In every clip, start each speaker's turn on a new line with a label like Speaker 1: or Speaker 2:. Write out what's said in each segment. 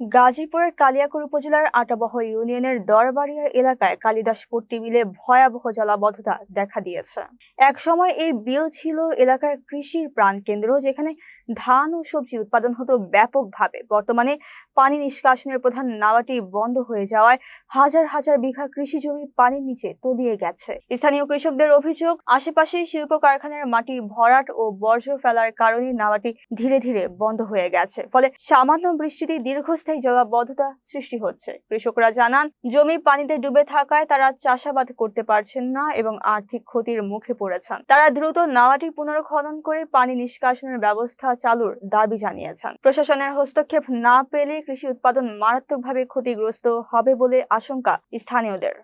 Speaker 1: গাজীপুরের কালিয়াকৈর উপজেলার আটাবহ ইউনিয়নের দরবাড়িয়া এলাকায় কালিদাসপট্টি বিলে ভয়াবহ জলাবদ্ধতা দেখা দিয়েছে। একসময় এই বিল ছিল এলাকার কৃষির প্রাণকেন্দ্র, যেখানে ধান ও সবজি উৎপাদন হতো ব্যাপকভাবে। বর্তমানে পানি নিষ্কাশনের প্রধান নালাটি বন্ধ হয়ে যাওয়ায় হাজার হাজার বিঘা কৃষি জমি পানির নিচে তলিয়ে গেছে। স্থানীয় কৃষকদের অভিযোগ, আশেপাশে শিল্প কারখানার মাটি ভরাট ও বর্জ্য ফেলার কারণে নালাটি ধীরে ধীরে বন্ধ হয়ে গেছে। ফলে সামান্য বৃষ্টিতে দীর্ঘস্থায়ী জলাবদ্ধতা সৃষ্টি হচ্ছে। কৃষকরা জানান, জমি পানিতে ডুবে থাকায় তারা চাষাবাদ করতে পারছেন না এবং আর্থিক ক্ষতির মুখে পড়েছেন। তারা দ্রুত নালাটি পুনর্খনন করে পানি নিষ্কাশনের ব্যবস্থা চালুর দাবি জানিয়েছেন। প্রশাসনের হস্তক্ষেপ না পেলে কৃষি উৎপাদন মারাত্মকভাবে ক্ষতিগ্রস্ত হবে বলে আশঙ্কা স্থানীয়দের।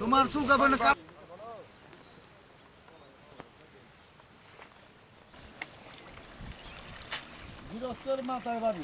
Speaker 2: তোমার সুগাবেন গৃহস্থের মাথায় বাড়ি।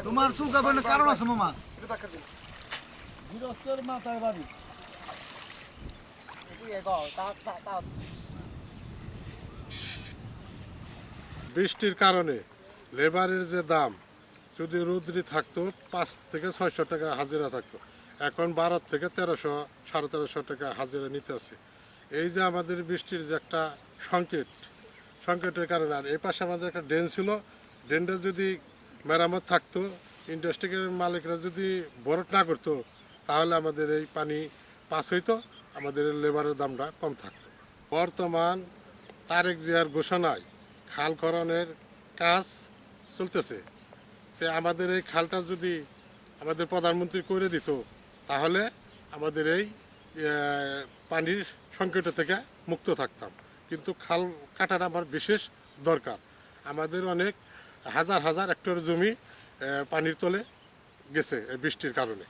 Speaker 2: তোমার সুগাবেন কারণ আছে মামা, গৃহস্থের মাথায় বাড়ি।
Speaker 3: বৃষ্টির কারণে লেবারের যে দাম, যদি রৌদ্রি থাকতো 5 থেকে 600 টাকা হাজিরা থাকতো, এখন 12 থেকে 1300 1350 টাকা হাজিরা নিতে আছে। এই যে আমাদের বৃষ্টির যে একটা সংকেটের কারণে। আর এই পাশে আমাদের একটা ড্রেন ছিল, ড্রেনটা যদি মেরামত থাকতো, ইন্ডাস্ট্রিয়াল মালিকরা যদি ভরাট না করতো, তাহলে আমাদের এই পানি পাস হইতো, আমাদের লেবারের দামটা কম থাকতো। বর্তমান তারেক জিয়ার ঘোষণায় খাল খননের কাজ চলতেছে। তো আমাদের এই খালটা যদি আমাদের প্রধানমন্ত্রী করে দিত, তাহলে আমাদের এই পানির সংকট থেকে মুক্ত থাকতাম। কিন্তু খাল কাটাটা আমার বিশেষ দরকার। আমাদের অনেক হাজার হাজার হেক্টর জমি পানির তলে গেছে এই বৃষ্টির কারণে।